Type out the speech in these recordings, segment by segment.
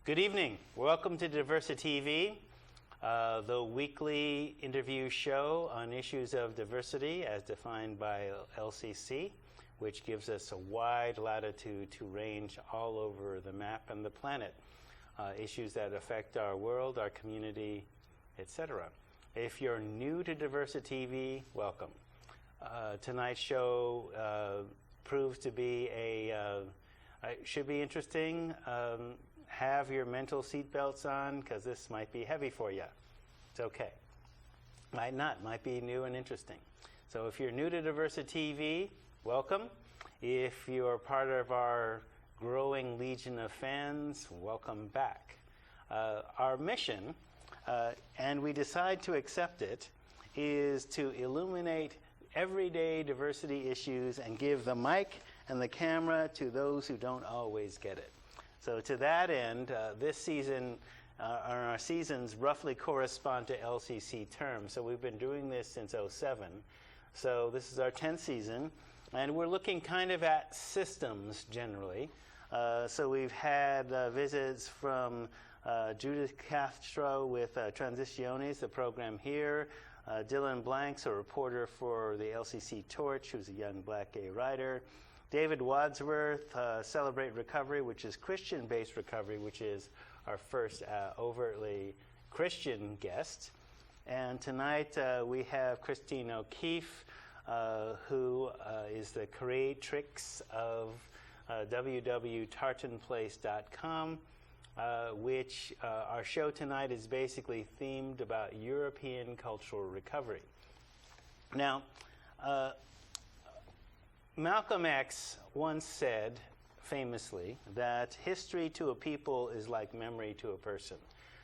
Good evening. Welcome to DiversiTV, the weekly interview show on issues of diversity as defined by LCC, which gives us a wide latitude to range all over the map and the planet, issues that affect our world, our community, etc. If you're new to DiversiTV, welcome. Tonight's show proves to be should be interesting. Have your mental seatbelts on, because this might be heavy for you. It's okay. Might not. Might be new and interesting. So if you're new to DiversiTV, welcome. If you're part of our growing legion of fans, welcome back. Our mission, and we decide to accept it, is to illuminate everyday diversity issues and give the mic and the camera to those who don't always get it. So to that end, this season, our seasons roughly correspond to LCC terms. So we've been doing this since '07. So this is our 10th season, and we're looking kind of at systems generally. So we've had visits from Judith Castro with Transiciones, the program here, Dylan Blanks, a reporter for the LCC Torch, who's a young black gay writer, David Wadsworth, Celebrate Recovery, which is Christian-based recovery, which is our first overtly Christian guest. And tonight we have Christine O'Keefe, who is the creatrix of www.tartanplace.com, which our show tonight is basically themed about European cultural recovery. Now, Malcolm X once said, famously, that history to a people is like memory to a person.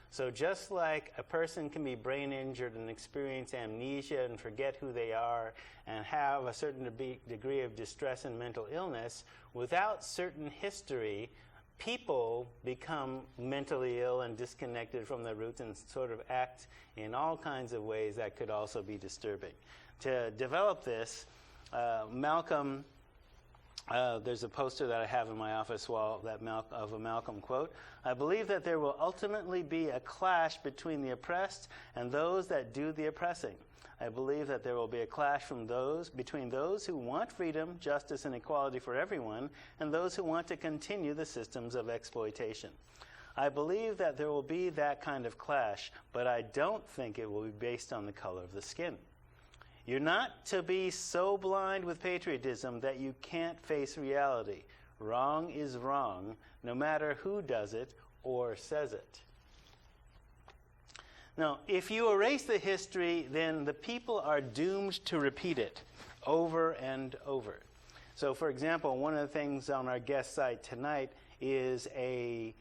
So just like a person can be brain injured and experience amnesia and forget who they are and have a certain degree of distress and mental illness, without certain history, people become mentally ill and disconnected from their roots and sort of act in all kinds of ways that could also be disturbing. To develop this, Malcolm, there's a poster that I have in my office wall of a Malcolm quote. I believe that there will ultimately be a clash between the oppressed and those that do the oppressing. I believe that there will be a clash between those who want freedom, justice, and equality for everyone and those who want to continue the systems of exploitation. I believe that there will be that kind of clash, but I don't think it will be based on the color of the skin. You're not to be so blind with patriotism that you can't face reality. Wrong is wrong, no matter who does it or says it. Now, if you erase the history, then the people are doomed to repeat it over and over. So, for example, one of the things on our guest site tonight is a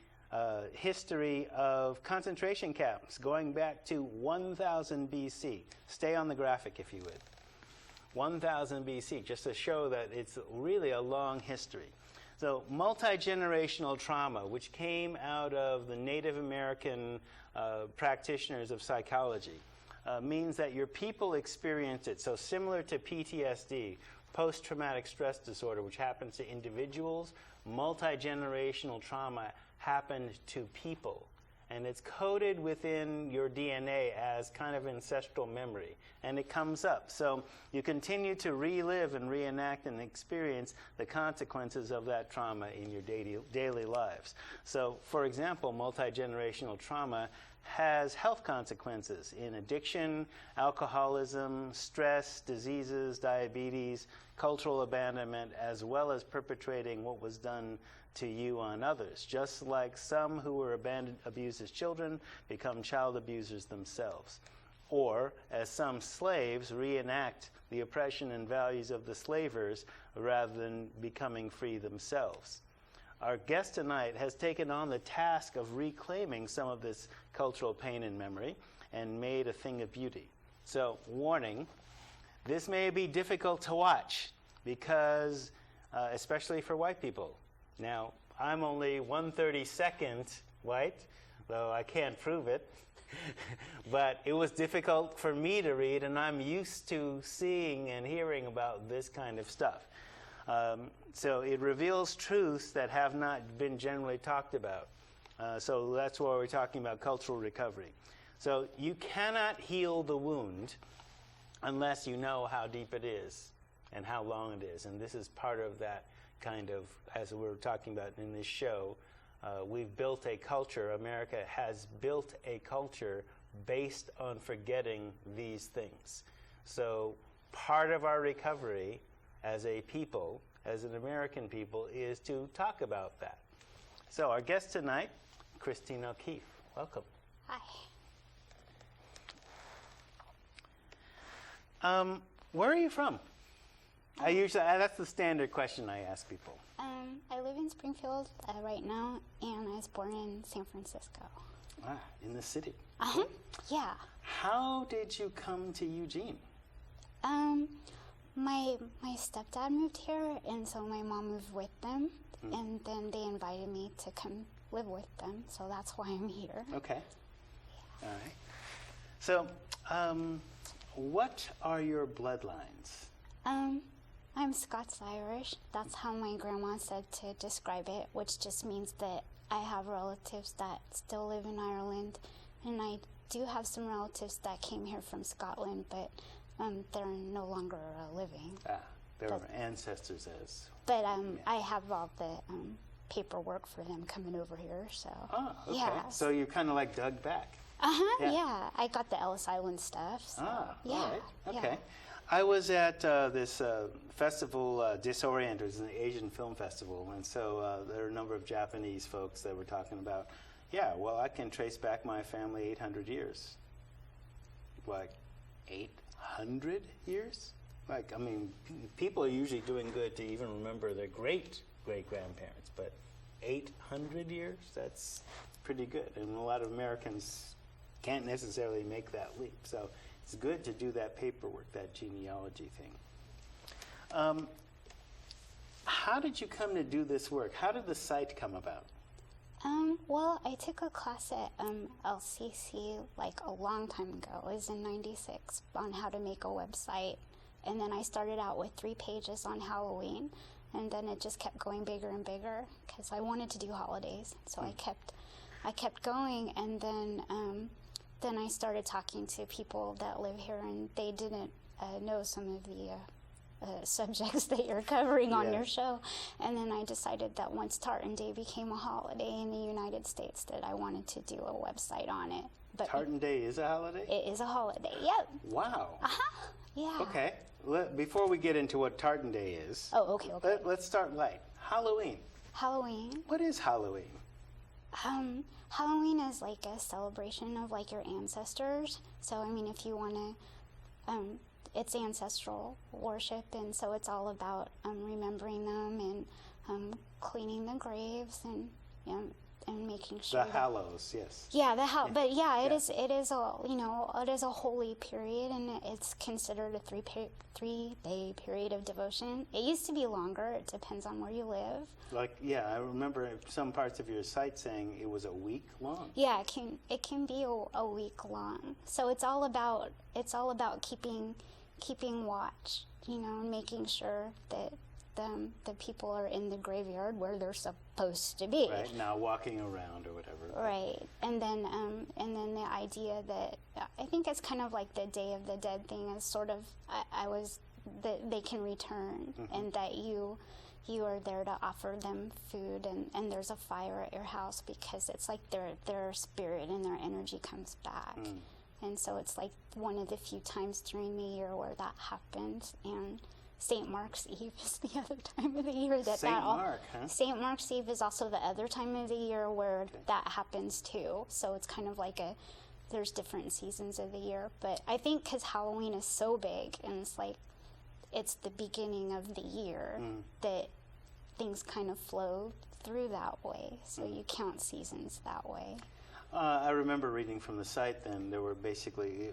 history of concentration camps going back to 1000 BC. Stay on the graphic, if you would. 1000 BC, just to show that it's really a long history. So multi-generational trauma, which came out of the Native American practitioners of psychology, means that your people experience it. So similar to PTSD, post-traumatic stress disorder, which happens to individuals, multi-generational trauma happened to people. And it's coded within your DNA as kind of ancestral memory. And it comes up. So you continue to relive and reenact and experience the consequences of that trauma in your daily lives. So, for example, multi-generational trauma has health consequences in addiction, alcoholism, stress, diseases, diabetes, cultural abandonment, as well as perpetrating what was done to you on others, just like some who were abused as children become child abusers themselves. Or, as some slaves reenact the oppression and values of the slavers rather than becoming free themselves. Our guest tonight has taken on the task of reclaiming some of this cultural pain and memory and made a thing of beauty. So, warning, this may be difficult to watch because, especially for white people. Now, I'm only 1/32 white, though I can't prove it. But it was difficult for me to read, and I'm used to seeing and hearing about this kind of stuff. So it reveals truths that have not been generally talked about. So that's why we're talking about cultural recovery. So you cannot heal the wound unless you know how deep it is and how long it is. And this is part of that kind of, as we're talking about in this show, we've built a culture, America has built a culture based on forgetting these things. So part of our recovery as a people, as an American people, is to talk about that. So our guest tonight, Christine O'Keefe. Welcome. Hi. Where are you from? I usually, that's the standard question I ask people. I live in Springfield right now, and I was born in San Francisco. Ah, in the city. Yeah. How did you come to Eugene? My stepdad moved here, and so my mom moved with them, and then they invited me to come live with them, so that's why I'm here. Okay. Yeah. All right. So, what are your bloodlines? I'm Scots-Irish. That's how my grandma said to describe it, which just means that I have relatives that still live in Ireland, and I do have some relatives that came here from Scotland, but they're no longer living. They were ancestors as. But I have all the paperwork for them coming over here, so. Oh, okay. Yeah. So you kind of like dug back. Yeah. I got the Ellis Island stuff. So, yeah. All right. Okay. Yeah. I was at this festival, Disorienters, an Asian film festival, and so there are a number of Japanese folks that were talking about, yeah, well, I can trace back my family 800 years. Like, 800 years? Like, I mean, people are usually doing good to even remember their great-great-grandparents, but 800 years? That's pretty good, and a lot of Americans can't necessarily make that leap. So it's good to do that paperwork, that genealogy thing. How did you come to do this work? How did the site come about? Well, I took a class at LCC like a long time ago. It was in '96 on how to make a website. And then I started out with 3 pages on Halloween. And then it just kept going bigger and bigger because I wanted to do holidays. So I kept going, and then I started talking to people that live here, and they didn't know some of the subjects that you're covering on your show. And then I decided that once Tartan Day became a holiday in the United States, that I wanted to do a website on it. But Tartan Day is a holiday? It is a holiday, yep. Wow. Yeah. Okay. Before we get into what Tartan Day is, okay. Let's start light. Halloween. Halloween. What is Halloween? Halloween is like a celebration of like your ancestors. So I mean, if you want to, it's ancestral worship, and so it's all about remembering them and cleaning the graves and and making sure the hallows, yes. Yeah, but it is a it is a holy period, and it's considered a 3-day period of devotion. It used to be longer. It depends on where you live. Like, yeah, I remember some parts of your site saying it was a week long. Yeah, it can be a week long. So it's all about keeping watch, and making sure that the people are in the graveyard where they're supposed to be. Right, now walking around or whatever. Right, and then the idea that I think it's kind of like the Day of the Dead thing is sort of that they can return, and that you are there to offer them food, and there's a fire at your house because it's like their spirit and their energy comes back. And so it's like one of the few times during the year where that happens. And St. Mark's Eve is the other time of the year St. Mark's Eve is also the other time of the year where that happens too. So it's kind of like there's different seasons of the year. But I think because Halloween is so big, and it's the beginning of the year, that things kind of flow through that way. So you count seasons that way. I remember reading from the site then, there were basically,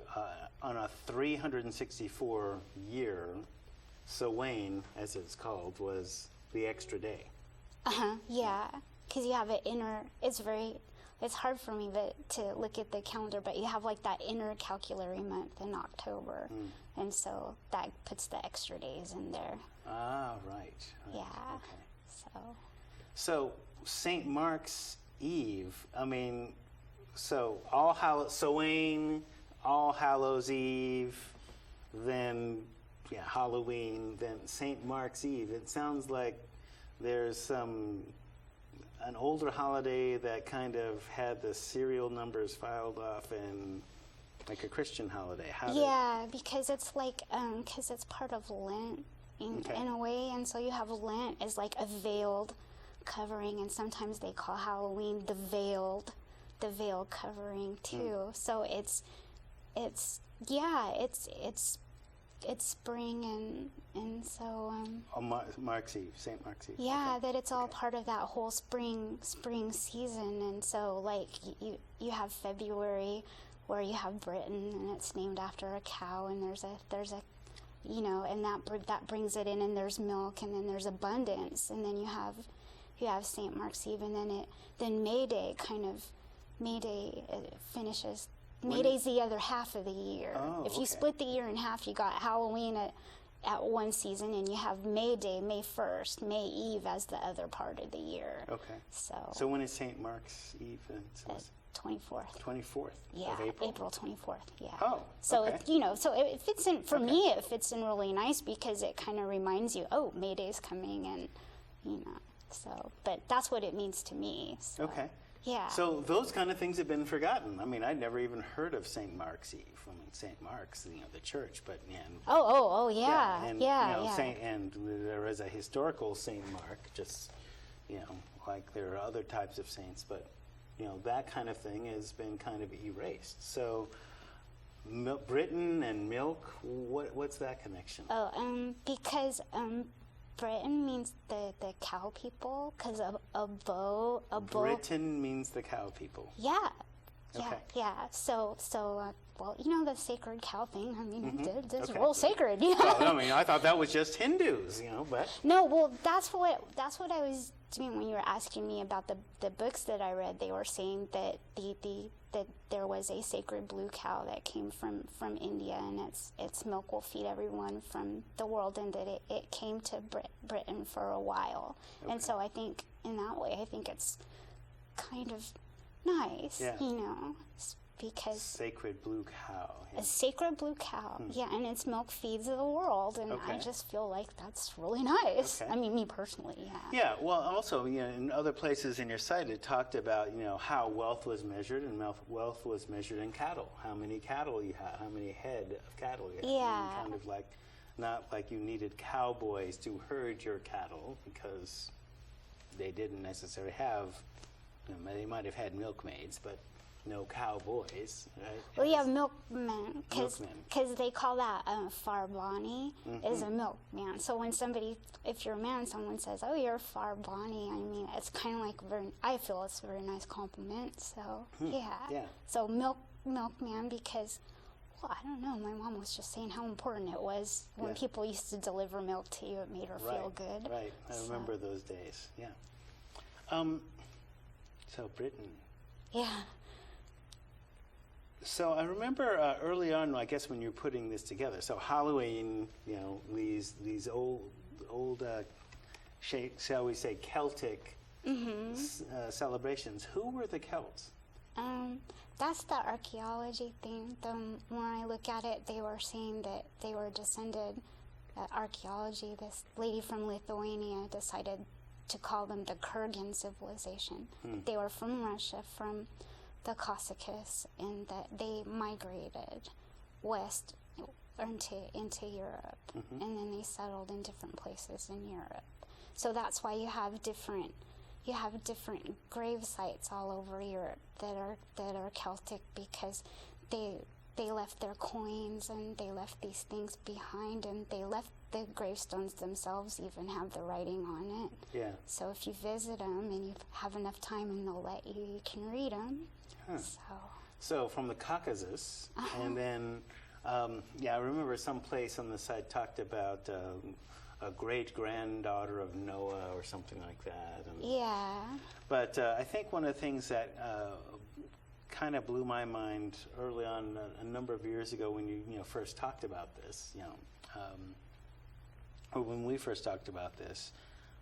on a 364 year, Samhain, as it's called, was the extra day. Yeah, because you have an it's hard for me to look at the calendar, but you have like that inner calculary month in October, and so that puts the extra days in there. Ah, right. Yeah. Okay. So St. Mark's Eve, I mean, so Samhain, All Hallows Eve, then Halloween, then St. Mark's Eve. It sounds like there's an older holiday that kind of had the serial numbers filed off in like a Christian holiday. Because it's like because it's part of Lent in a way, and so you have Lent as like a veiled covering, and sometimes they call Halloween the veiled covering too. So it's spring, and so Mark's Eve, St. Mark's Eve. That it's all part of that whole spring season. And so like you have February where you have Britain, and it's named after a cow, and there's a and that brings it in, and there's milk, and then there's abundance, and then you have St. Mark's Eve, and then May Day finishes. May Day's the other half of the year. If you split the year in half, you got Halloween at one season, and you have May Day, May 1st, May Eve as the other part of the year. Okay. So when is St. Mark's Eve? 24th. 24th of April? April 24th, yeah. Oh, so okay. It fits in, for me, it fits in really nice because it kind of reminds you, May Day's coming, and, so, but that's what it means to me. So. Okay. Yeah. So those kind of things have been forgotten. I mean, I'd never even heard of St. Mark's Eve. I mean, St. Mark's, the church, but and there is a historical St. Mark, just like there are other types of saints, but that kind of thing has been kind of erased. So, Britain and milk, what's that connection? Because Britain means the cow people, because Britain means the cow people. Yeah. Okay. Yeah. So the sacred cow thing. I mean, it's real sacred. Yeah. Well, I mean, I thought that was just Hindus, but no. Well, that's what I was doing when you were asking me about the books that I read. They were saying that that there was a sacred blue cow that came from India, and its milk will feed everyone from the world, and that it came to Britain for a while. Okay. And so I think in that way, I think it's kind of nice, because sacred blue cow. A sacred blue cow, and its milk feeds the world, and I just feel like that's really nice. Okay. I mean, me personally, yeah. Yeah, well, also, in other places in your site, it talked about, how wealth was measured, and wealth was measured in cattle. How many cattle you had, how many head of cattle you had. Yeah. And kind of like, not like you needed cowboys to herd your cattle, because they didn't necessarily have, they might have had milkmaids, but no cowboys, right? Well, you have milkmen, because they call that Farbani is a milkman. So when if you're a man, someone says, "Oh, you're Farbani," I mean, it's kind of like I feel it's a very nice compliment. So yeah. So milkman, because I don't know. My mom was just saying how important it was when people used to deliver milk to you. It made her feel good. Right. I remember those days. Yeah. So Britain. Yeah. So I remember early on, I guess, when you're putting this together. So Halloween, these old, shall we say, Celtic celebrations. Who were the Celts? That's the archaeology thing. When I look at it, they were saying that they were descended. Archaeology. This lady from Lithuania decided to call them the Kurgan civilization. They were from Russia, from the Caucasus, and that they migrated west into Europe, and then they settled in different places in Europe. So that's why you have different grave sites all over Europe that are Celtic, because they left their coins and they left these things behind, and they left the gravestones themselves even have the writing on it. Yeah. So if you visit them and you have enough time and they'll let you, you can read them. So from the Caucasus, and then, I remember some place on the site talked about a great-granddaughter of Noah or something like that. But I think one of the things that kind of blew my mind early on, a number of years ago, when you first talked about this, or when we first talked about this,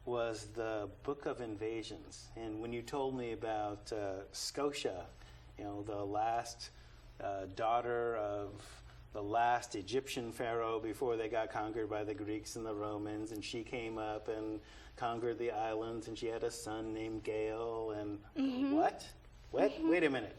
was the Book of Invasions. And when you told me about Scotia, the last daughter of the last Egyptian pharaoh before they got conquered by the Greeks and the Romans, and she came up and conquered the islands, and she had a son named Gael, and what? Wait a minute.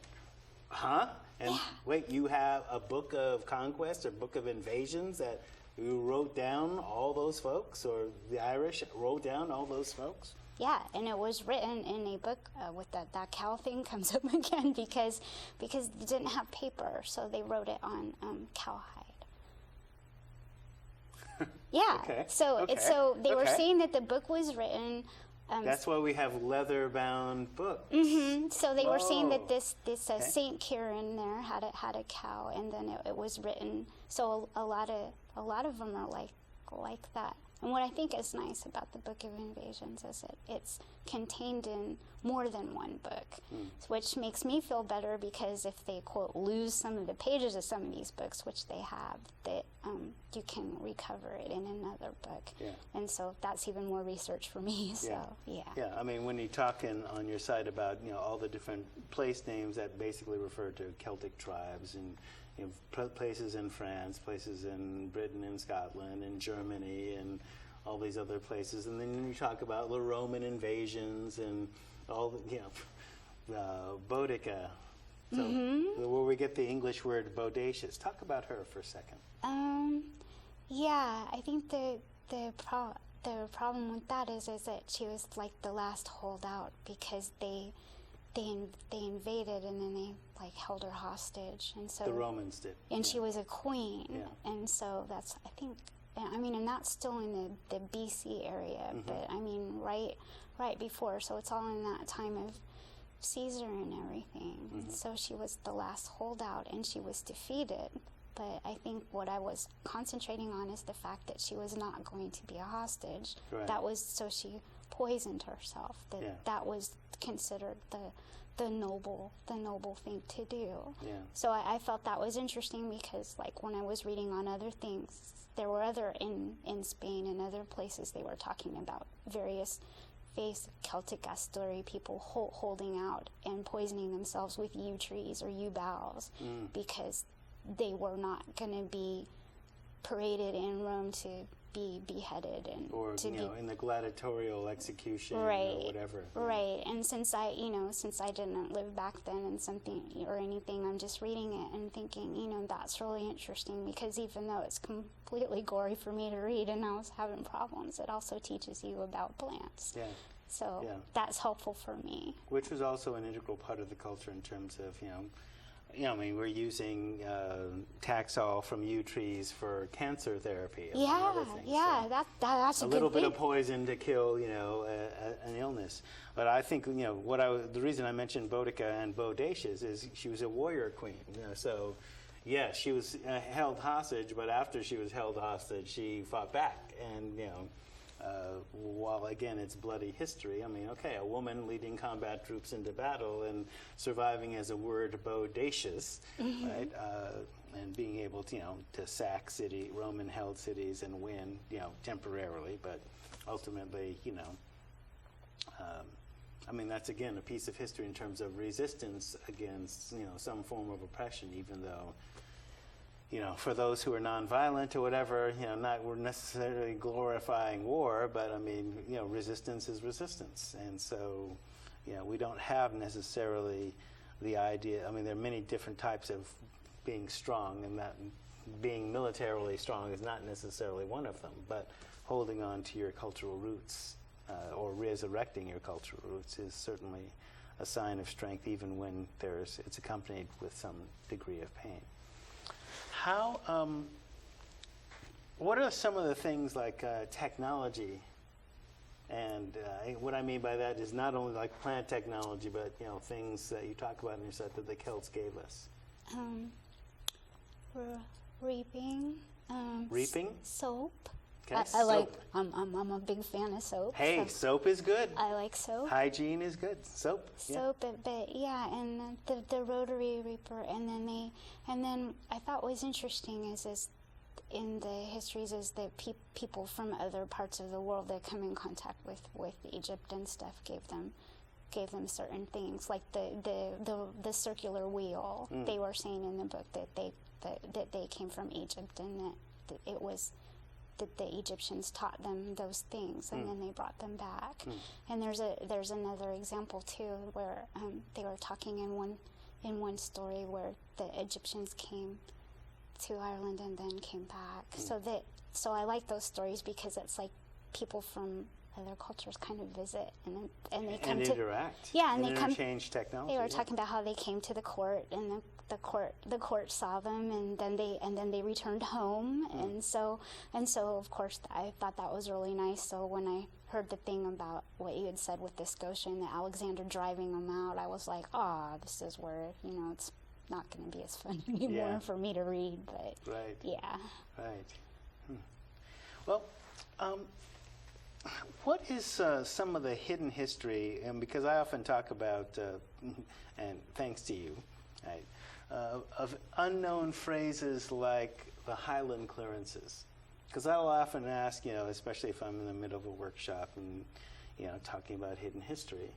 Huh? And wait, you have a book of conquest or book of invasions that you wrote down all those folks, or the Irish wrote down all those folks? Yeah, and it was written in a book with that cow thing comes up again because they didn't have paper, so they wrote it on cowhide. Yeah. Okay. So they were saying that the book was written. That's why we have leather-bound books. So they were saying that Whoa. this Saint Kieran there had a cow, and then it was written. So a lot of them are like that. And what I think is nice about the Book of Invasions is it's contained in more than one book, which makes me feel better because if they, quote, lose some of the pages of some of these books, which they have, that you can recover it in another book. Yeah. And so that's even more research for me. So, yeah. Yeah, I mean, when you talk on your site about, all the different place names that basically refer to Celtic tribes and places in France, places in Britain and Scotland and Germany and all these other places. And then you talk about the Roman invasions and all the, Boudica. So where we get the English word bodacious. Talk about her for a second. Yeah, I think the problem with that is that she was like the last holdout because they invaded and then they held her hostage, and so The Romans did. and she was a queen, Yeah. and so that's and that's still in the BC area, but I mean right before, so it's all in that time of Caesar and everything. And so she was the last holdout and she was defeated. But I think what I was concentrating on is the fact that she was not going to be a hostage. Right. That was, so she poisoned herself. That was considered the noble thing to do. Yeah. So I felt that was interesting because when I was reading on other things, there were in Spain and other places they were talking about various Celtic Astory people holding out and poisoning themselves with yew trees or yew boughs because they were not going to be paraded in Rome to be beheaded and or to be in the gladiatorial execution right, or whatever. Right. And since I didn't live back then and something or anything, I'm just reading it and thinking, that's really interesting because even though it's completely gory for me to read and I was having problems, it also teaches you about plants. Yeah. So that's helpful for me. Which was also an integral part of the culture in terms of, I mean, we're using Taxol from yew trees for cancer therapy. Yeah, so that's a good little bit thing. of poison to kill, an illness. But I think, the reason I mentioned Boudica and Bodacious is she was a warrior queen. So, yes, she was held hostage, but after she was held hostage, she fought back. And, while, again, it's bloody history, I mean, okay, a woman leading combat troops into battle and surviving as a word bodacious, right, and being able to, to sack Roman-held cities and win, temporarily, but ultimately, I mean, that's, again, a piece of history in terms of resistance against, some form of oppression, even though, for those who are nonviolent or whatever, we're necessarily glorifying war, but I mean, resistance is resistance. And so, we don't have necessarily the idea, I mean, there are many different types of being strong, and that being militarily strong is not necessarily one of them, but holding on to your cultural roots or resurrecting your cultural roots is certainly a sign of strength, even when it's accompanied with some degree of pain. What are some of the things like technology? And what I mean by that is not only like plant technology, but things that you talk about in your set that the Celts gave us. Reaping. Reaping? Soap. Okay, I soap. like. I'm a big fan of soap. Hey, so soap is good. I like soap. Hygiene is good. Soap. Soap, but yeah, and the rotary reaper, and then I thought what was interesting is in the histories is that people from other parts of the world that come in contact with Egypt and stuff gave them certain things, like the circular wheel. They were saying in the book that they came from Egypt, and that it was that the Egyptians taught them those things, and then they brought them back. And there's another example too, where they were talking in one story where the Egyptians came to Ireland and then came back. So I like those stories because it's like people from other cultures kind of visit and they come and to interact. Yeah, and they interchange technology. They were talking about how they came to the court, and the court saw them, and then they returned home, and so of course I thought that was really nice. So when I heard the thing about what you had said with the Scotia and the Alexander driving them out, I was like, this is where it's not going to be as fun anymore for me to read. But right. Yeah. Right. Well. What is some of the hidden history, and because I often talk about, and thanks to you, right, of unknown phrases like the Highland clearances? Because I'll often ask, especially if I'm in the middle of a workshop and, talking about hidden history.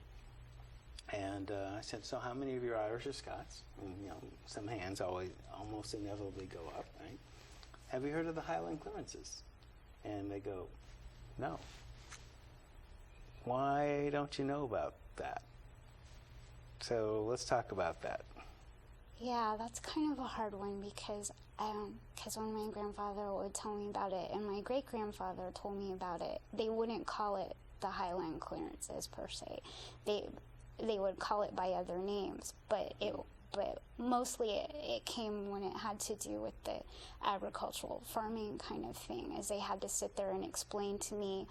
And I said, so how many of you are Irish or Scots? And, some hands almost inevitably go up, right? Have you heard of the Highland clearances? And they go, no. Why don't you know about that? So let's talk about that. Yeah, that's kind of a hard one because when my grandfather would tell me about it and my great-grandfather told me about it, they wouldn't call it the Highland clearances per se. They would call it by other names, but mostly it came when it had to do with the agricultural farming kind of thing, as they had to sit there and explain to me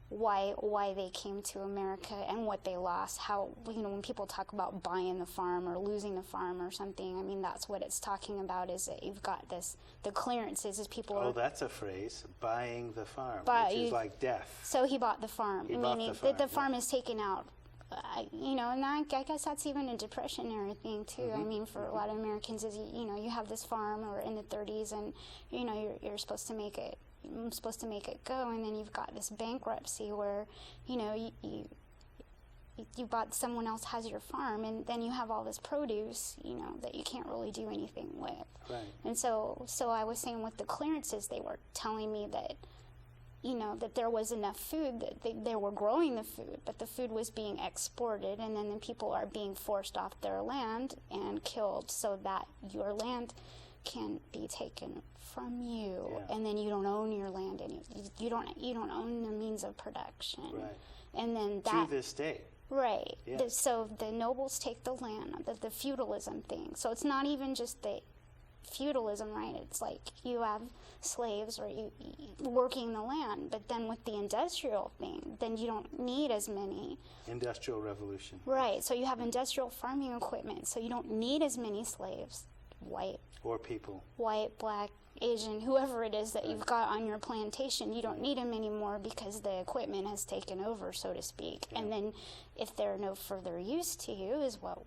why they came to America and what they lost. How, when people talk about buying the farm or losing the farm or something, I mean, that's what it's talking about, is that you've got the clearances as people are... Oh, that's a phrase, buying the farm, which is like death. So he bought the farm. The farm is taken out. And I guess that's even a depressionary thing too. I mean, for a lot of Americans, is you have this farm or in the 30s, and you're supposed to make it. I'm supposed to make it go, and then you've got this bankruptcy where you bought, someone else has your farm, and then you have all this produce that you can't really do anything with. Right. And so I was saying with the clearances, they were telling me that that there was enough food, that they were growing the food, but the food was being exported, and then the people are being forced off their land and killed so that your land can be taken from you, and then you don't own your land, and you don't own the means of production. Right. And then to this day. Right. Yeah. So the nobles take the land, the feudalism thing. So it's not even just the feudalism, right? It's like you have slaves or you working the land, but then with the industrial thing, then you don't need as many. Industrial revolution. Right. So you have industrial farming equipment, so you don't need as many slaves, white or people, white, black, Asian, whoever it is that you've got on your plantation. You don't need them anymore because the equipment has taken over, so to speak. And then if they're no further use to you, is what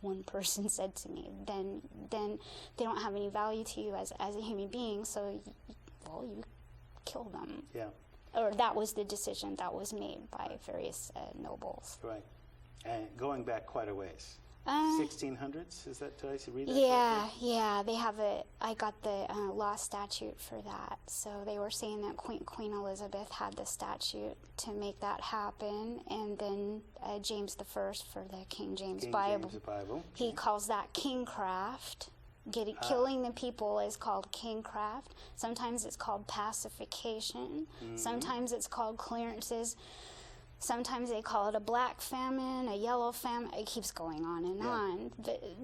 one person said to me, then they don't have any value to you as a human being, so you kill them. Yeah. Or that was the decision that was made by various nobles. Right. And going back quite a ways. 1600s, is that, did I read that? Yeah, they have I got the law statute for that. So they were saying that Queen Elizabeth had the statute to make that happen, and then James I for the King James Bible. He calls that kingcraft. Killing the people is called kingcraft. Sometimes it's called pacification. Sometimes it's called clearances. Sometimes they call it a black famine, a yellow famine. It keeps going on and on.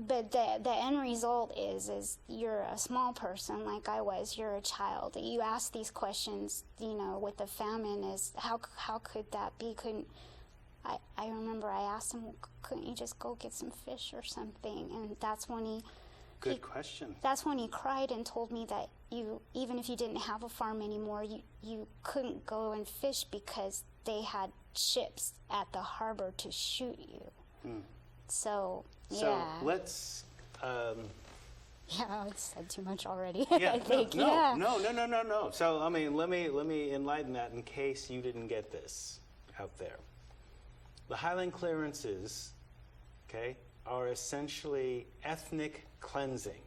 But the end result is you're a small person like I was. You're a child. You ask these questions, with the famine, is how could that be? I remember I asked him, couldn't you just go get some fish or something? And that's when he... Good question. That's when he cried and told me that even if you didn't have a farm anymore, you couldn't go and fish because they had ships at the harbor to shoot you. So yeah. let's Yeah, I said too much already. Yeah, I think. no. So, I mean, let me enlighten that in case you didn't get this out there. The Highland clearances, okay, are essentially ethnic cleansing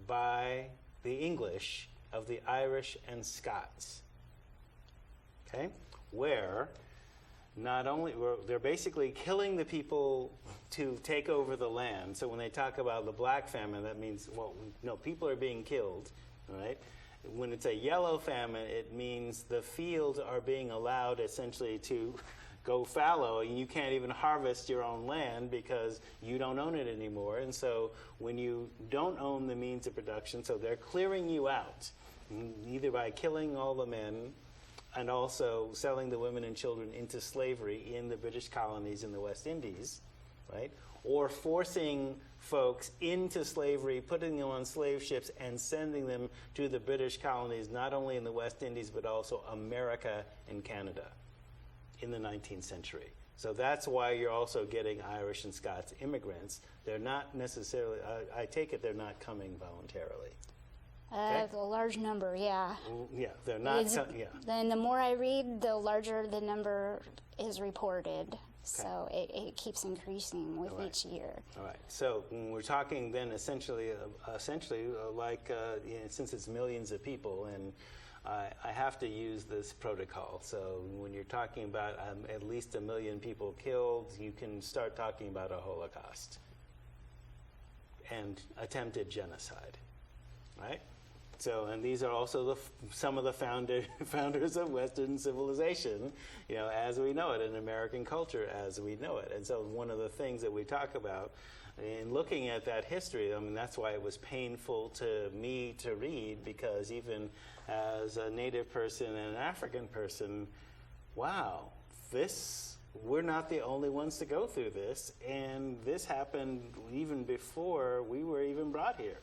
by the English of the Irish and Scots, okay, where not only they're basically killing the people to take over the land. So when they talk about the black famine, that means, well, no, people are being killed, right? When it's a yellow famine, it means the fields are being allowed essentially to go fallow, and you can't even harvest your own land because you don't own it anymore. And so when you don't own the means of production, so they're clearing you out, either by killing all the men and also selling the women and children into slavery in the British colonies in the West Indies, right? Or forcing folks into slavery, putting them on slave ships and sending them to the British colonies, not only in the West Indies, but also America and Canada in the 19th century. So that's why you're also getting Irish and Scots immigrants. They're not necessarily, I take it they're not coming voluntarily. Okay? The large number, yeah. Yeah, they're not. Then the more I read, the larger the number is reported. So it keeps increasing with each year. All right. So when we're talking then essentially like since it's millions of people, and I have to use this protocol. So when you're talking about at least 1 million people killed, you can start talking about a Holocaust and attempted genocide, right? So, and these are also some of the founders of Western civilization, as we know it, in American culture as we know it. And so one of the things that we talk about in looking at that history, I mean, that's why it was painful to me to read, because even as a Native person and an African person, wow, we're not the only ones to go through this, and this happened even before we were even brought here.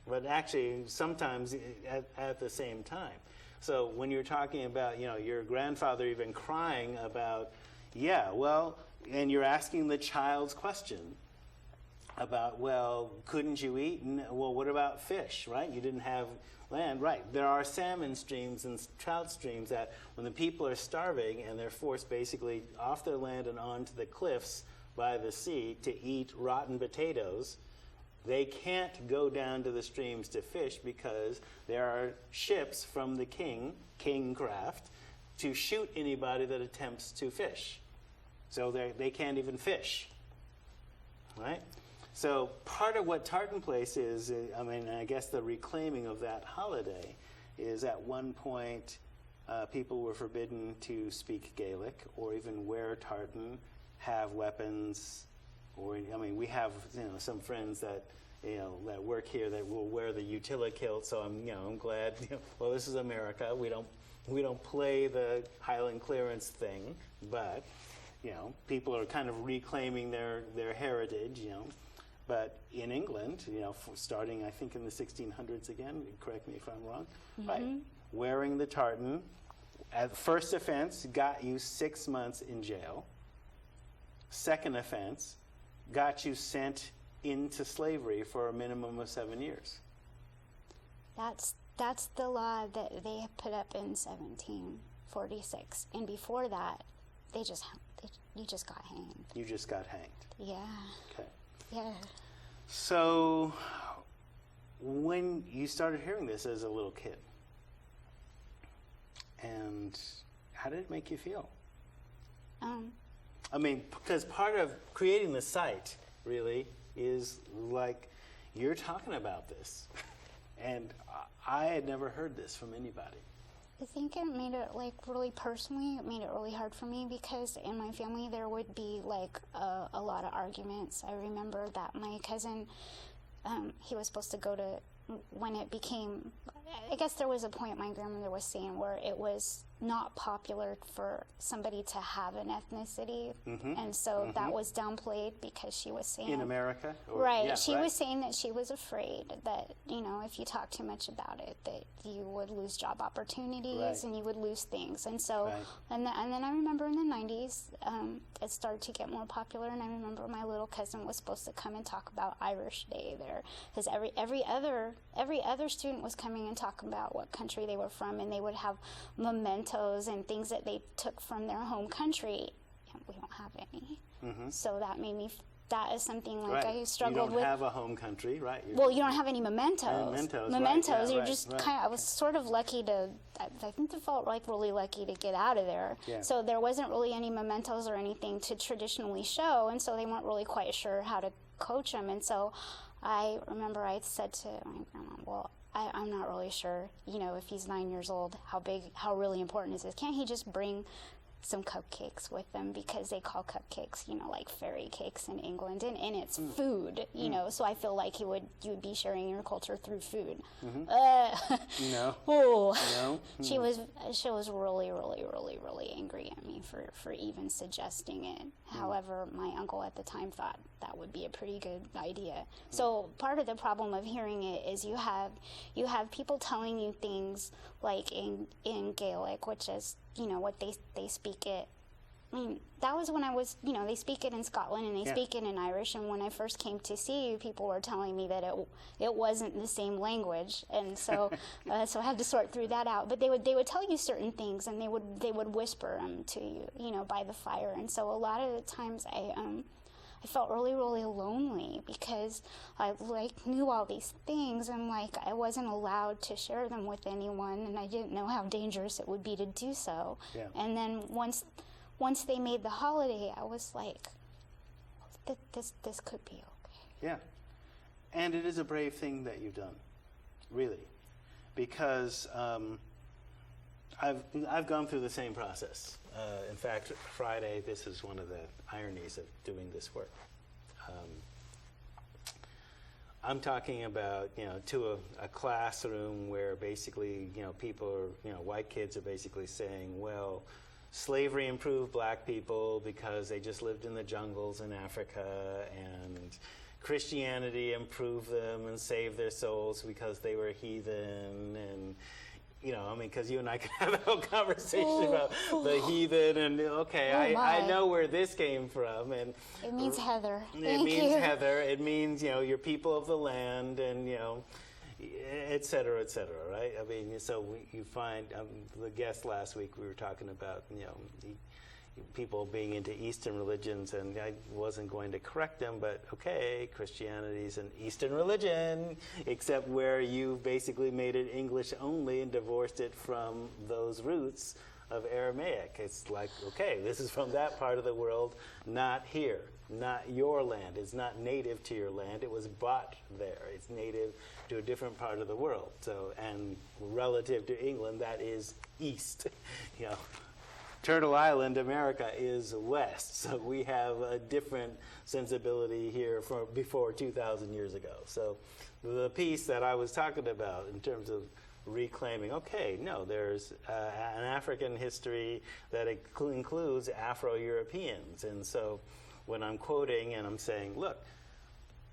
But actually, sometimes at the same time. So when you're talking about, your grandfather even crying about, and you're asking the child's question about, well, couldn't you eat? Well, what about fish, right? You didn't have land, right? There are salmon streams and trout streams that when the people are starving and they're forced basically off their land and onto the cliffs by the sea to eat rotten potatoes, they can't go down to the streams to fish because there are ships from the king craft, to shoot anybody that attempts to fish. So they can't even fish, right? So part of what Tartan Place is, I guess the reclaiming of that holiday is at one point people were forbidden to speak Gaelic or even wear tartan, have weapons, we have some friends that that work here that will wear the utilikilt. So I'm glad. Well, this is America. We don't play the Highland clearance thing, but people are kind of reclaiming their heritage. But in England, starting I think in the 1600s again. Correct me if I'm wrong. Mm-hmm. Right, wearing the tartan, at first offense got you 6 months in jail. Second offense got you sent into slavery for a minimum of 7 years. That's the law that they put up in 1746, and before that, you just got hanged. You just got hanged. Yeah. Okay. Yeah. So, when you started hearing this as a little kid, and how did it make you feel? Because part of creating the site really is like you're talking about this, and I had never heard this from anybody. I think it made it really personally. It made it really hard for me because in my family there would be a lot of arguments. I remember that my cousin, he was supposed to go to when it became. I guess there was a point my grandmother was saying where it was not popular for somebody to have an ethnicity, and so that was downplayed because she was saying In America? right. Yeah, She right. was saying that she was afraid that, if you talk too much about it, that you would lose job opportunities Right. and you would lose things. And so, Right. and then I remember in the 90s, it started to get more popular. And I remember my little cousin was supposed to come and talk about Irish Day there, because every other student was coming and talking about what country they were from, and they would have mementos and things that they took from their home country. And we don't have any. So that made me. That is something like Right. I struggled You don't with. have a home country, right? Well, you don't have any mementos. Mementos, right. Mementos. Yeah, You're right, just right. kind of. I was sort of lucky to. I think I felt like really lucky to get out of there. Yeah. So there wasn't really any mementos or anything to traditionally show, and so they weren't really quite sure how to coach them. And so I remember I said to my grandma, "Well, I'm not really sure. If he's 9 years old, how really important is this? Can't he just bring some cupcakes with them, because they call cupcakes, like fairy cakes in England, and it's food, so I feel like you would be sharing your culture through food." No. Oh, No. she was really, really, really, really angry at me for even suggesting it. However, my uncle at the time thought that would be a pretty good idea. So part of the problem of hearing it is you have people telling you things like in Gaelic, which is what they speak it. I mean, that was when I was, they speak it in Scotland and they Yeah. speak it in Irish. And when I first came to see you, people were telling me that it wasn't the same language, and so so I had to sort through that out. But they would tell you certain things, and they would whisper them to you, by the fire. And so a lot of the times I felt really, really lonely, because I knew all these things, and I wasn't allowed to share them with anyone, and I didn't know how dangerous it would be to do so. Yeah. And then once they made the holiday, I was like, this could be okay. Yeah. And it is a brave thing that you've done, really, because I've gone through the same process. In fact, Friday, this is one of the ironies of doing this work. I'm talking about, to a classroom where basically, people are, white kids are basically saying, well, slavery improved black people because they just lived in the jungles in Africa, and Christianity improved them and saved their souls because they were heathen, and because you and I could have a whole conversation about the heathen, and I know where this came from, and it means Heather. It means Heather. It means you're people of the land, and et cetera, right? I mean, so you find the guest last week we were talking about people being into Eastern religions, and I wasn't going to correct them, but Christianity's an Eastern religion, except where you basically made it English only and divorced it from those roots of Aramaic. It's like, this is from that part of the world, not here, not your land. It's not native to your land. It was bought there. It's native to a different part of the world. So, and relative to England, that is east, Turtle Island, America, is west, so we have a different sensibility here from before 2,000 years ago. So the piece that I was talking about in terms of reclaiming, there's an African history that includes Afro-Europeans. And so when I'm quoting and I'm saying, look,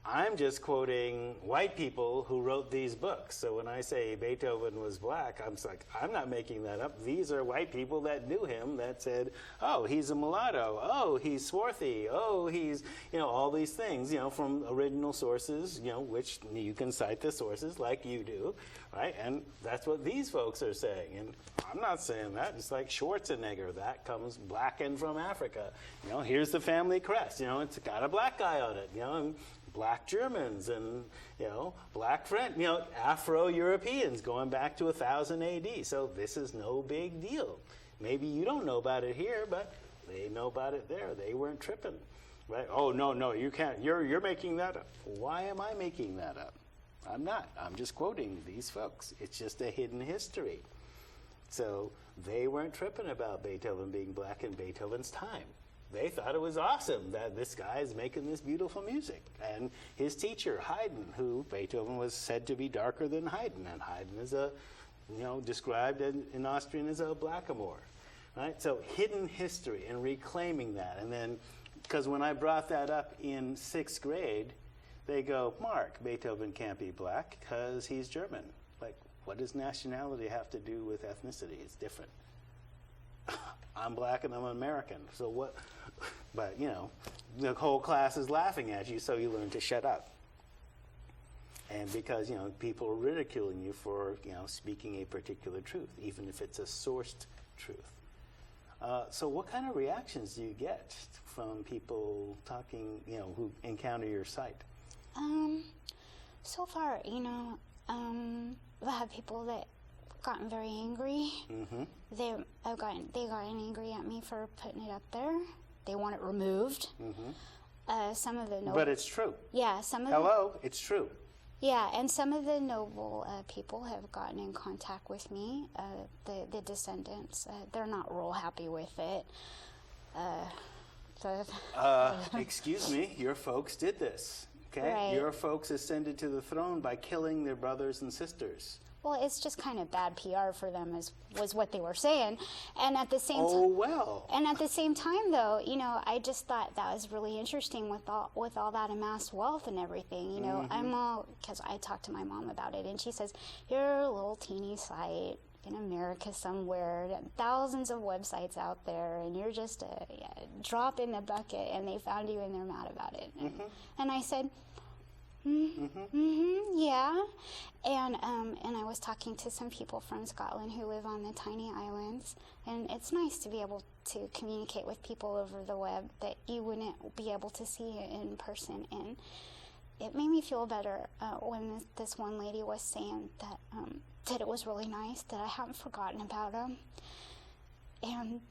I'm just quoting white people who wrote these books. So when I say Beethoven was black, I'm not making that up. These are white people that knew him that said, oh, he's a mulatto. Oh, he's swarthy. Oh, he's, all these things, from original sources, which you can cite the sources like you do, right? And that's what these folks are saying. And I'm not saying that. It's like Schwarzenegger. That comes blackened from Africa. Here's the family crest. It's got a black guy on it, and black Germans and, black French, Afro-Europeans going back to 1000 AD. So this is no big deal. Maybe you don't know about it here, but they know about it there. They weren't tripping, right? Oh, no, you can't. You're making that up. Why am I making that up? I'm not. I'm just quoting these folks. It's just a hidden history. So they weren't tripping about Beethoven being black in Beethoven's time. They thought it was awesome that this guy is making this beautiful music. And his teacher, Haydn, who Beethoven was said to be darker than Haydn, and Haydn is a described in Austrian as a blackamoor, right? So hidden history and reclaiming that. And then, because when I brought that up in 6th grade, they go, Mark, Beethoven can't be black because he's German. Like, what does nationality have to do with ethnicity? It's different. I'm black and I'm American, so what? But, the whole class is laughing at you, so you learn to shut up. And because, people are ridiculing you for, speaking a particular truth, even if it's a sourced truth. So what kind of reactions do you get from people talking, who encounter your site? So far, I've had people that gotten very angry. Mm-hmm. They gotten angry at me for putting it up there. They want it removed. Mm-hmm. Some of the noble, but it's true. Yeah, some of Hello, it's true. Yeah, and some of the noble people have gotten in contact with me. The descendants, they're not real happy with it. Excuse me, your folks did this. Okay, Right. Your folks ascended to the throne by killing their brothers and sisters. Well, it's just kind of bad PR for them, was what they were saying, and at the same time. Oh well. And at the same time, though, I just thought that was really interesting with all that amassed wealth and everything. I'm because I talked to my mom about it, and she says, "You're a little teeny site in America somewhere, thousands of websites out there, and you're just a drop in the bucket, and they found you and they're mad about it." And I said, yeah. And I was talking to some people from Scotland who live on the tiny islands, and it's nice to be able to communicate with people over the web that you wouldn't be able to see in person. And it made me feel better when this one lady was saying that it was really nice, that I haven't forgotten about them. And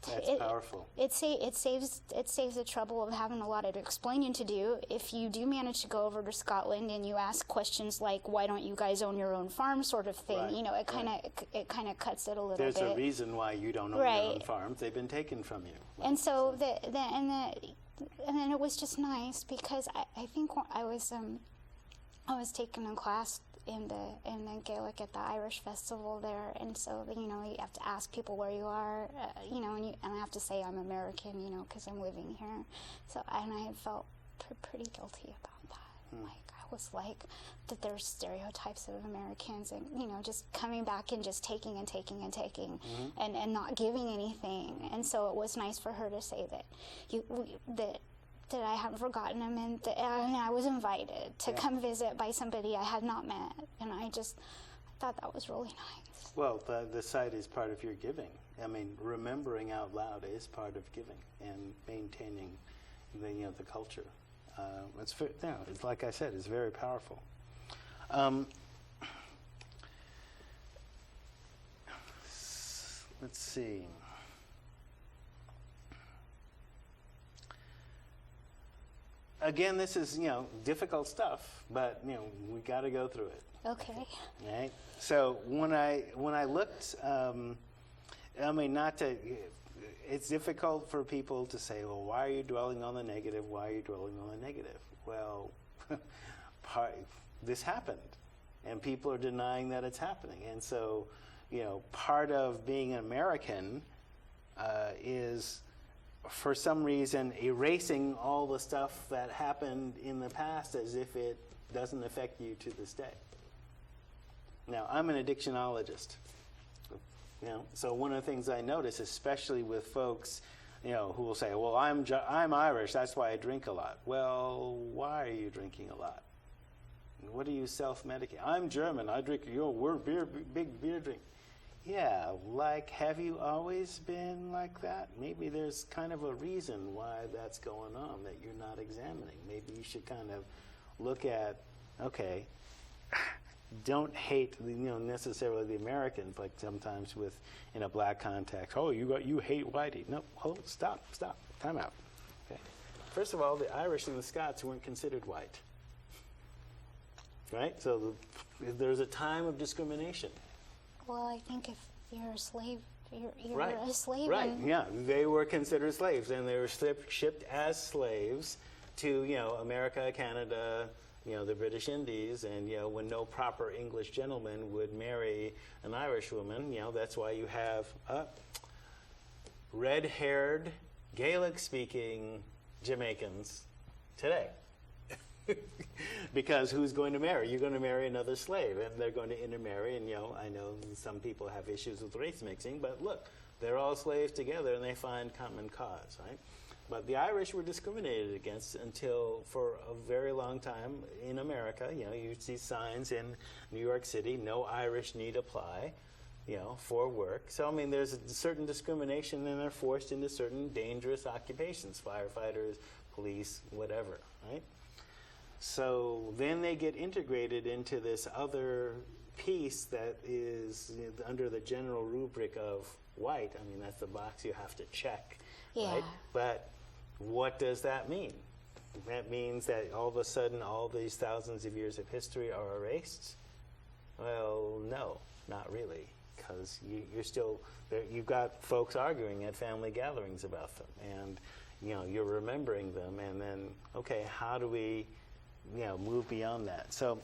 That's powerful. It saves the trouble of having a lot of explaining to do. If you do manage to go over to Scotland and you ask questions like, "Why don't you guys own your own farm?" sort of thing, Right, it kind of cuts it a little There's bit. a reason why you don't own your own farms. They've been taken from you. And so and then it was just nice because I think I was taking a class in the Gaelic at the Irish festival there, and so you have to ask people where you are, and I have to say I'm American, because I'm living here. So and I had felt pretty guilty about that. Like I was like that there's stereotypes of Americans, and just coming back and just taking and taking and taking, and not giving anything. And so it was nice for her to say that I haven't forgotten them, and I was invited to come visit by somebody I had not met, and I thought that was really nice. Well, the site is part of your giving. I mean, remembering out loud is part of giving and maintaining the culture. It's like I said, it's very powerful. Let's see. Again, this is, difficult stuff, but, we got to go through it. Okay. Right? So when I looked, it's difficult for people to say, well, why are you dwelling on the negative? Why are you dwelling on the negative? Well, this happened, and people are denying that it's happening. And so, part of being an American is, for some reason, erasing all the stuff that happened in the past as if it doesn't affect you to this day. Now, I'm an addictionologist, so one of the things I notice, especially with folks, who will say, well, I'm Irish, that's why I drink a lot. Well, why are you drinking a lot? What are you self-medicating? I'm German, I drink, we're big beer drink. Yeah, have you always been like that? Maybe there's kind of a reason why that's going on that you're not examining. Maybe you should kind of look at, okay, don't hate necessarily the Americans, like sometimes in a black context. Oh, you hate whitey. No, stop, time out. Okay. First of all, the Irish and the Scots weren't considered white, right? So there's a time of discrimination. Well, I think if you're a slave, you're right. a slave. Right, yeah. They were considered slaves, and they were shipped as slaves to, America, Canada, the British Indies, and when no proper English gentleman would marry an Irish woman, that's why you have red-haired, Gaelic-speaking Jamaicans today. Because who's going to marry? You're going to marry another slave, and they're going to intermarry. And I know some people have issues with race mixing, but look, they're all slaves together, and they find common cause, right? But the Irish were discriminated against until, for a very long time in America. You see signs in New York City: "No Irish need apply," for work. So I mean, there's a certain discrimination, and they're forced into certain dangerous occupations: firefighters, police, whatever, right? So then they get integrated into this other piece that is under the general rubric of white. I mean, that's the box you have to check, right? But what does that mean? That means that all of a sudden all these thousands of years of history are erased? Well, no, not really, because you're still there. You've got folks arguing at family gatherings about them, and you're remembering them, and then, okay, how do we move beyond that? So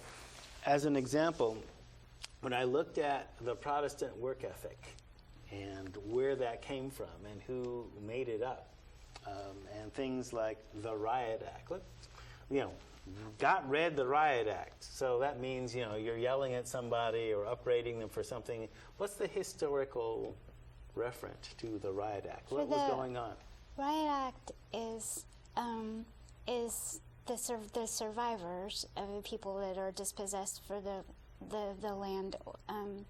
as an example, when I looked at the Protestant work ethic and where that came from and who made it up, and things like the Riot Act, read the Riot Act. So that means, you're yelling at somebody or upbraiding them for something. What's the historical referent to the Riot Act? What was going on? Riot Act is the survivors of the people that are dispossessed for the land.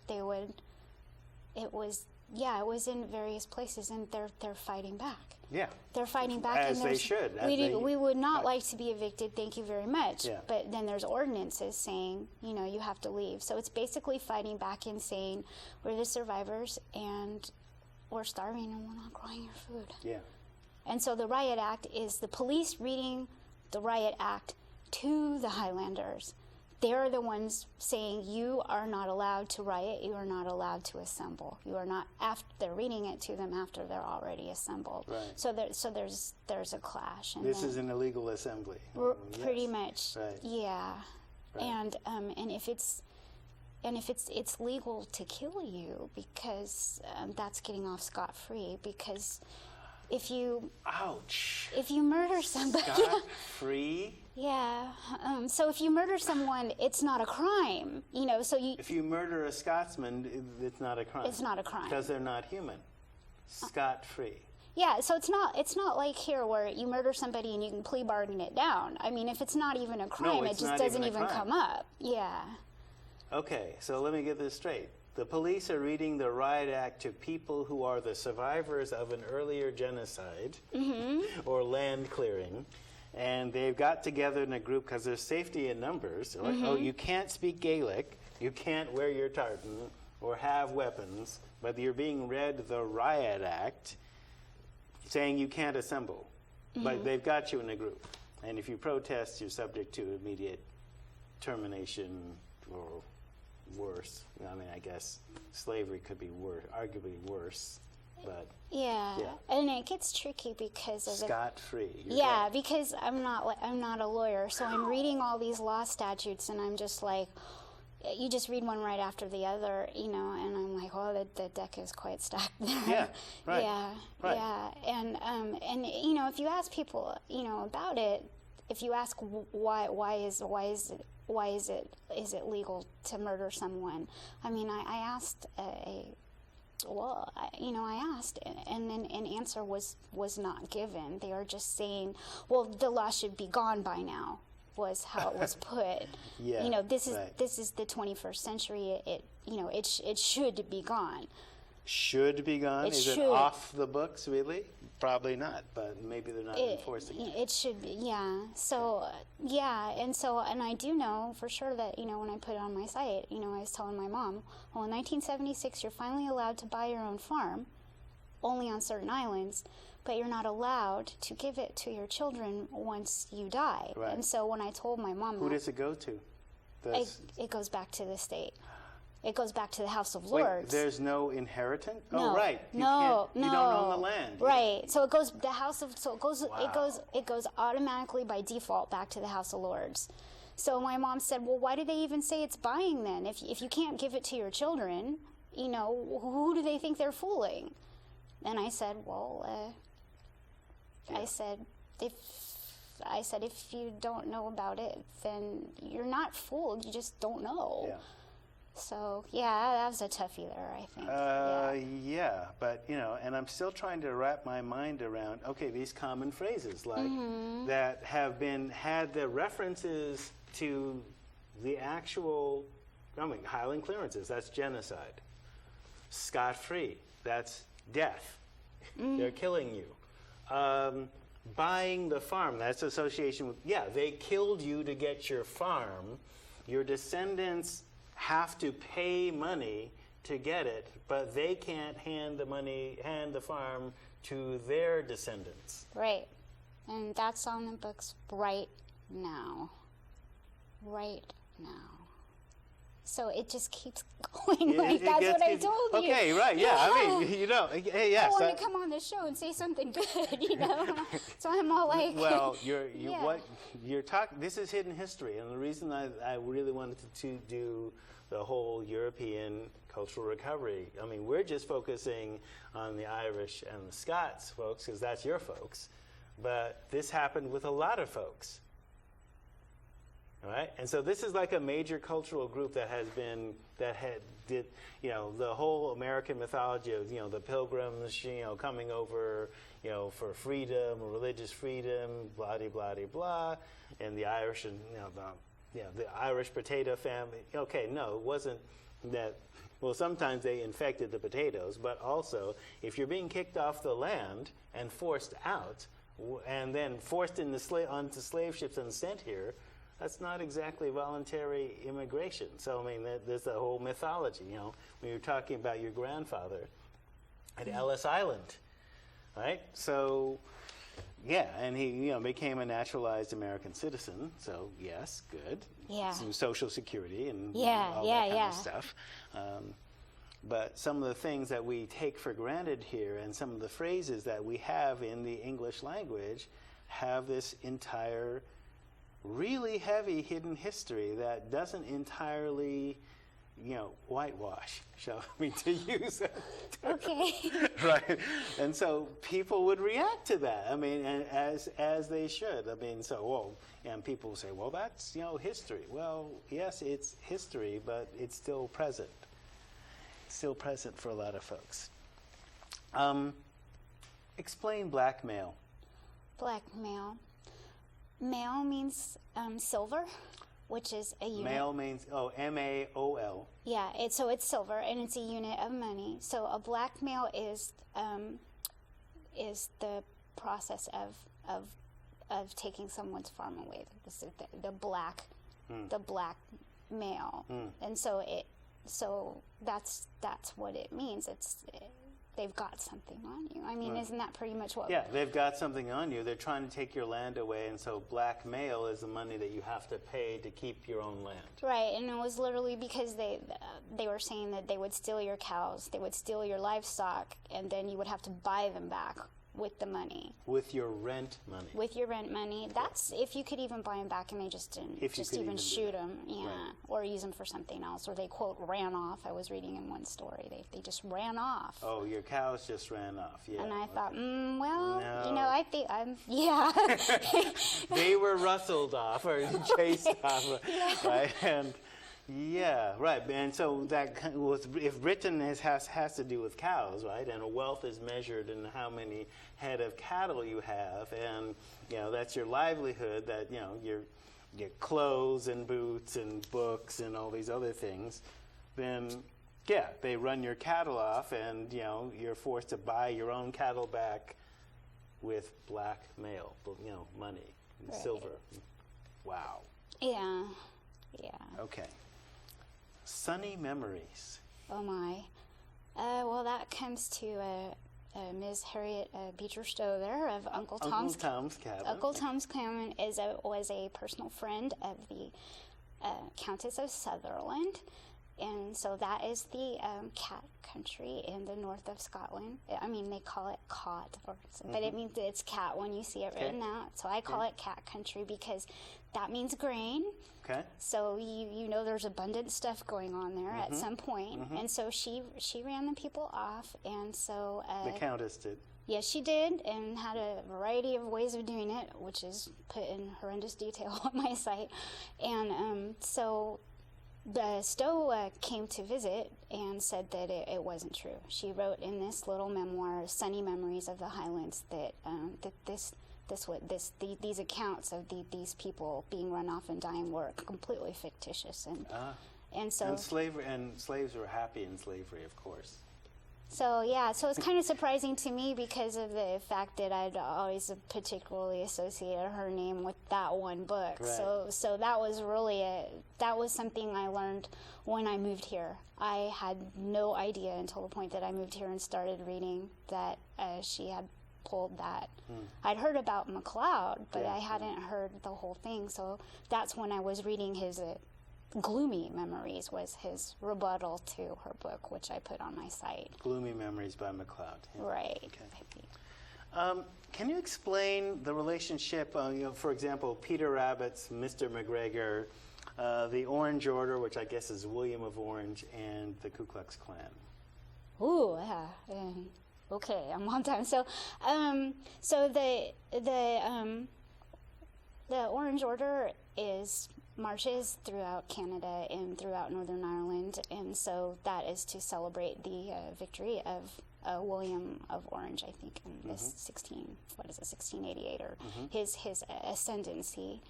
It was in various places, and they're fighting back. Yeah, they're fighting back, as and they should. We would not like to be evicted. Thank you very much. Yeah. But then there's ordinances saying you have to leave. So it's basically fighting back and saying we're the survivors and we're starving and we're not growing your food. Yeah. And so the Riot Act is the police reading the Riot Act to the Highlanders. They're the ones saying you are not allowed to riot, you are not allowed to assemble. You are not they're reading it to them after they're already assembled. Right. So there's a clash. And this is an illegal assembly. Pretty much. Right. Yeah. Right. And if it's legal to kill you, because that's getting off scot-free, because if you murder somebody, scot-free. Yeah. So if you murder someone, it's not a crime. So if you murder a Scotsman, it's not a crime. It's not a crime because they're not human. Scot-free. Yeah. So it's not like here where you murder somebody and you can plea bargain it down. I mean, if it's not even a crime, it just doesn't even come up. Yeah. Okay. So let me get this straight. The police are reading the Riot Act to people who are the survivors of an earlier genocide or land clearing, and they've got together in a group because there's safety in numbers. Like, oh, you can't speak Gaelic, you can't wear your tartan or have weapons, but you're being read the Riot Act saying you can't assemble. But they've got you in a group, and if you protest, you're subject to immediate termination or worse. I mean, I guess slavery could be arguably worse, but yeah, and it gets tricky because of scot-free. Yeah, because I'm not a lawyer, so I'm reading all these law statutes, and I'm just like, you just read one right after the other, and I'm like, oh, the deck is quite stacked there. Yeah, right. Yeah, right. Yeah, and if you ask people, about it, if you ask why is it legal to murder someone? I mean, I asked I asked, and then an answer was not given. They are just saying, well, the law should be gone by now, was how it was put. Yeah, this is the 21st century. It should be gone. Should be gone? Is it off the books, really? Probably not, but maybe they're not enforcing it. It should be, yeah. So, and I do know for sure that, when I put it on my site, I was telling my mom, well, in 1976, you're finally allowed to buy your own farm, only on certain islands, but you're not allowed to give it to your children once you die. Right. And so when I told my mom... Who does it go to? It goes back to the state. It goes back to the House of Lords. Wait, there's no inheritance? No, oh, right. You don't own the land. Right. So it goes automatically by default back to the House of Lords. So my mom said, well, why do they even say it's buying then? If you can't give it to your children, you know, who do they think they're fooling? And I said, well, I said, if you don't know about it, then you're not fooled. You just don't know. Yeah. So, yeah, that was a toughie there, I think. Yeah, but, you know, and I'm still trying to wrap my mind around, okay, these common phrases like that have had the references to the actual, Highland clearances, that's genocide. Scot-free, that's death. They're killing you. Buying the farm, that's association with, they killed you to get your farm. Your descendants have to pay money to get it, but they can't hand the farm to their descendants. Right. And that's on the books right now. Right now. So it just keeps going. That's what I told you. Okay, right, yeah. I mean, you know, hey, yes. I want to come on the show and say something good, you know. So I'm all like. Well, what you're talking. This is hidden history, and the reason I really wanted to do the whole European cultural recovery. I mean, we're just focusing on the Irish and the Scots folks because that's your folks, but this happened with a lot of folks. All right, and so this is like a major cultural group that did, you know, the whole American mythology of, you know, the pilgrims, you know, coming over, you know, for freedom or religious freedom, blah, blah, blah, blah, and the Irish and, the Irish potato family. Okay, no, it wasn't that. Well, sometimes they infected the potatoes, but also if you're being kicked off the land and forced out, and then forced onto slave ships and sent here. That's not exactly voluntary immigration. So, I mean, there's the whole mythology, you know, when you're talking about your grandfather at Ellis Island, right? So, yeah, and he, you know, became a naturalized American citizen. So, yes, good. Yeah. Some Social Security and all that kind of stuff. But some of the things that we take for granted here and some of the phrases that we have in the English language have this entire really heavy hidden history that doesn't entirely, you know, whitewash, shall we, to use it. Okay. Right. And so people would react to that. I mean, and as they should. I mean, and people say, well, that's, you know, history. Well, yes, it's history, but it's still present. It's still present for a lot of folks. Explain blackmail. Blackmail. Mail means silver, which is a unit. Mail means, M-A-O-L. Yeah, so it's silver, and it's a unit of money. So a blackmail is the process of taking someone's farm away. This is the black mail, and so that's what it means. They've got something on you. I mean, isn't that pretty much what? Yeah, they've got something on you. They're trying to take your land away, and so blackmail is the money that you have to pay to keep your own land. Right, and it was literally because they were saying that they would steal your cows, they would steal your livestock, and then you would have to buy them back with the money. With your rent money. With your rent money. That's if you could even buy them back and they just didn't even shoot them. Yeah. Right. Or use them for something else. Or they, quote, ran off. I was reading in one story. They just ran off. Oh, your cows just ran off. Yeah. And I thought, no. you know, I think yeah. They were rustled off or chased off. Right? And yeah, right. And so that was, if Britain has to do with cows, right? And wealth is measured in how many head of cattle you have, and you know that's your livelihood. That, you know, your clothes and boots and books and all these other things. Then yeah, they run your cattle off, and you know you're forced to buy your own cattle back with blackmail, you know, money, and silver. Wow. Yeah. Yeah. Okay. Sunny memories. Oh my. Well, that comes to Ms. Harriet Beecher Stowe there of Uncle Tom's Cabin. Uncle Tom's Cabin was a personal friend of the Countess of Sutherland, And so that is the cat country in the north of Scotland. I mean, they call it cot, but it means it's cat when you see it written out. So I call it cat country because that means grain. Okay. So you know there's abundant stuff going on there at some point. And so she ran the people off, and so The Countess did. yes, she did, and had a variety of ways of doing it, which is put in horrendous detail on my site. And so the Stowe came to visit and said that it wasn't true. She wrote in this little memoir, Sunny Memories of the Highlands, that these accounts of these people being run off and dying were completely fictitious, and so slaves were happy in slavery, of course. So yeah, so it's kind of surprising to me because of the fact that I'd always particularly associated her name with that one book. Right. So that was really that was something I learned when I moved here. I had no idea until the point that I moved here and started reading that she had pulled that. I'd heard about MacLeod, but I hadn't heard the whole thing. So that's when I was reading his Gloomy Memories, was his rebuttal to her book, which I put on my site. Gloomy Memories by MacLeod. Yeah. Right. Okay. Can you explain the relationship, for example, Peter Rabbit's Mr. McGregor, the Orange Order, which I guess is William of Orange, and the Ku Klux Klan? Ooh, yeah. Okay, I'm on time. So, the Orange Order marches throughout Canada and throughout Northern Ireland, and so that is to celebrate the victory of William of Orange, I think, in this 1688, or his ascendancy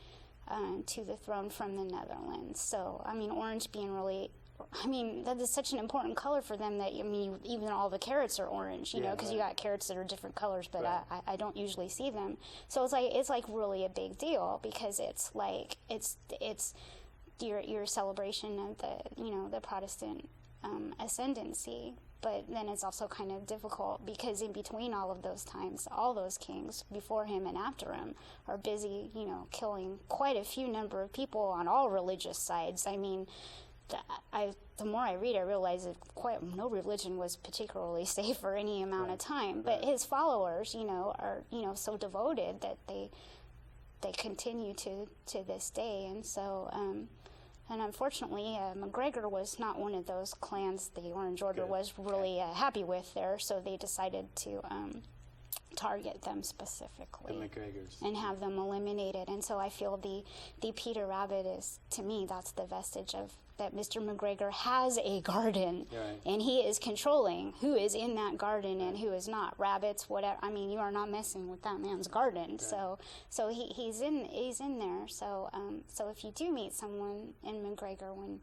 to the throne from the Netherlands. So, I mean, orange being really, that is such an important color for them that, even all the carrots are orange, you know, because you got carrots that are different colors, but I don't usually see them. So it's like really a big deal, because it's like, it's your celebration of the Protestant ascendancy. But then it's also kind of difficult because in between all of those times, all those kings before him and after him are busy, killing quite a few number of people on all religious sides. I mean, the more I read, I realize that no religion was particularly safe for any amount of time. But his followers, are so devoted that they continue to this day. And so, and unfortunately, McGregor was not one of those clans the Orange Order was really happy with there. So they decided to target them specifically, the McGregors, and have them eliminated. And so I feel the Peter Rabbit is, to me, that's the vestige of that Mr. McGregor has a garden, and he is controlling who is in that garden and who is not. Rabbits, whatever. I mean, you are not messing with that man's garden. So he's in there. So if you do meet someone in McGregor when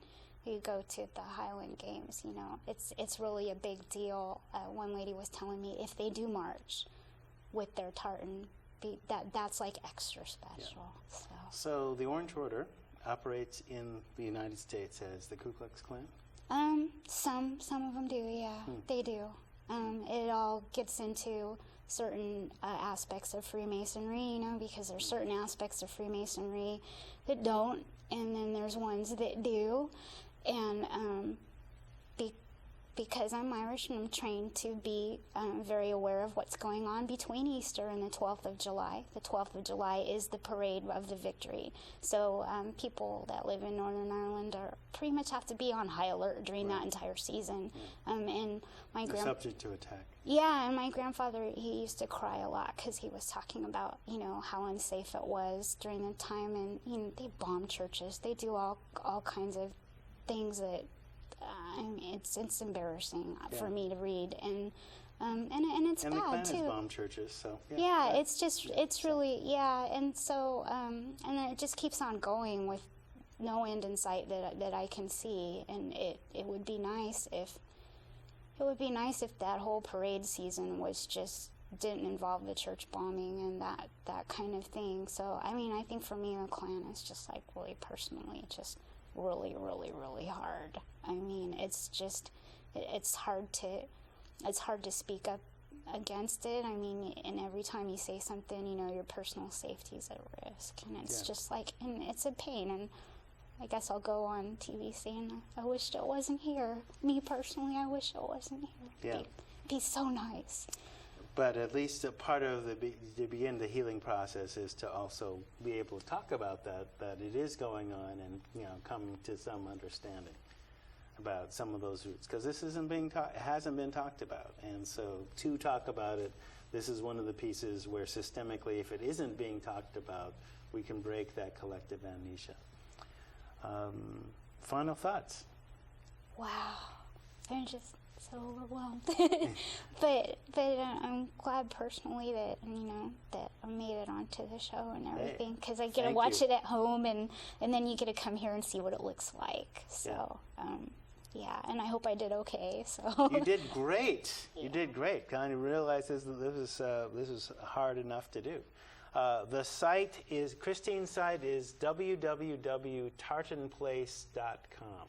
you go to the Highland Games, it's really a big deal. One lady was telling me if they do march with their tartan, that's like extra special. So the Orange Order operates in the United States as the Ku Klux Klan? Some of them do, yeah. They do. It all gets into certain aspects of Freemasonry, because there's certain aspects of Freemasonry that don't, and then there's ones that do. And because I'm Irish and I'm trained to be very aware of what's going on between Easter and the 12th of July. The 12th of July is the parade of the victory. So people that live in Northern Ireland pretty much have to be on high alert during that entire season. And my subject to attack. Yeah, and my grandfather, he used to cry a lot because he was talking about, how unsafe it was during the time. And, they bomb churches. They do all kinds of things that it's embarrassing for me to read, and it's and bad the Klan too. Has bombed churches, so it's just it's really and so and it just keeps on going with no end in sight that I can see, and it would be nice if that whole parade season didn't involve the church bombing and that kind of thing. So I think for me the Klan is just like really personally just really, really, really hard. It's hard to speak up against it. And every time you say something, your personal safety is at risk, and it's just like, and it's a pain. And I guess I'll go on TV saying, I wished it wasn't here. Me personally, I wish it wasn't here. Yeah. It'd be so nice. But at least a part of to begin the healing process is to also be able to talk about that it is going on, and come to some understanding about some of those roots, because this hasn't been talked about. And so to talk about it, this is one of the pieces where systemically, if it isn't being talked about, we can break that collective amnesia. Final thoughts? Wow. I'm just so overwhelmed. but I'm glad personally that, that I made it onto the show and everything, because I get to watch it at home, and then you get to come here and see what it looks like. So, yeah, and I hope I did okay. So you did great. Yeah. You did great. Kind of realized this is hard enough to do. The site is, Christine's site is www.tartanplace.com.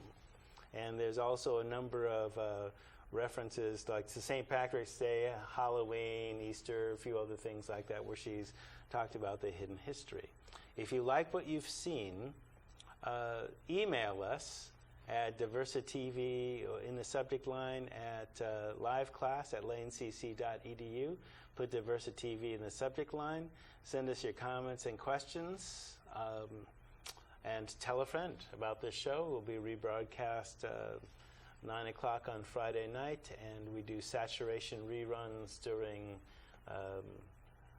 And there's also a number of references, like to St. Patrick's Day, Halloween, Easter, a few other things like that, where she's talked about the hidden history. If you like what you've seen, email us at DiversiTV in the subject line at liveclass@lanecc.edu. Put DiversiTV in the subject line. Send us your comments and questions, and tell a friend about this show. It will be rebroadcast 9 o'clock on Friday night, and we do saturation reruns during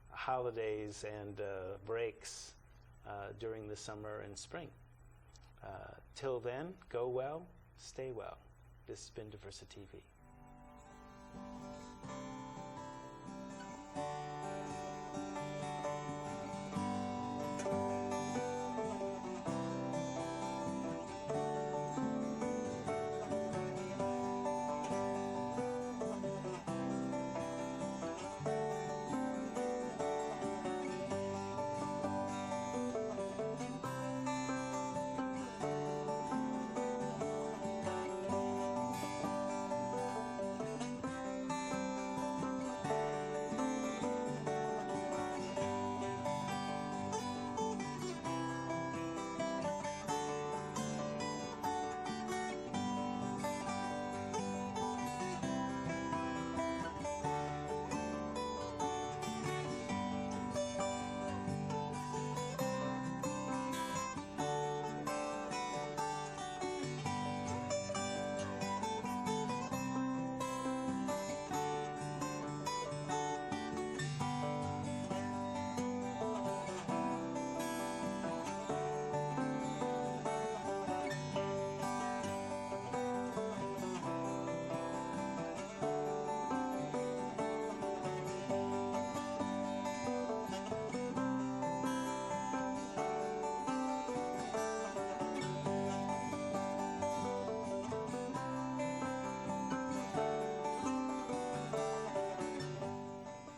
holidays and breaks during the summer and spring. Till then, go well, stay well. This has been DiversiTV.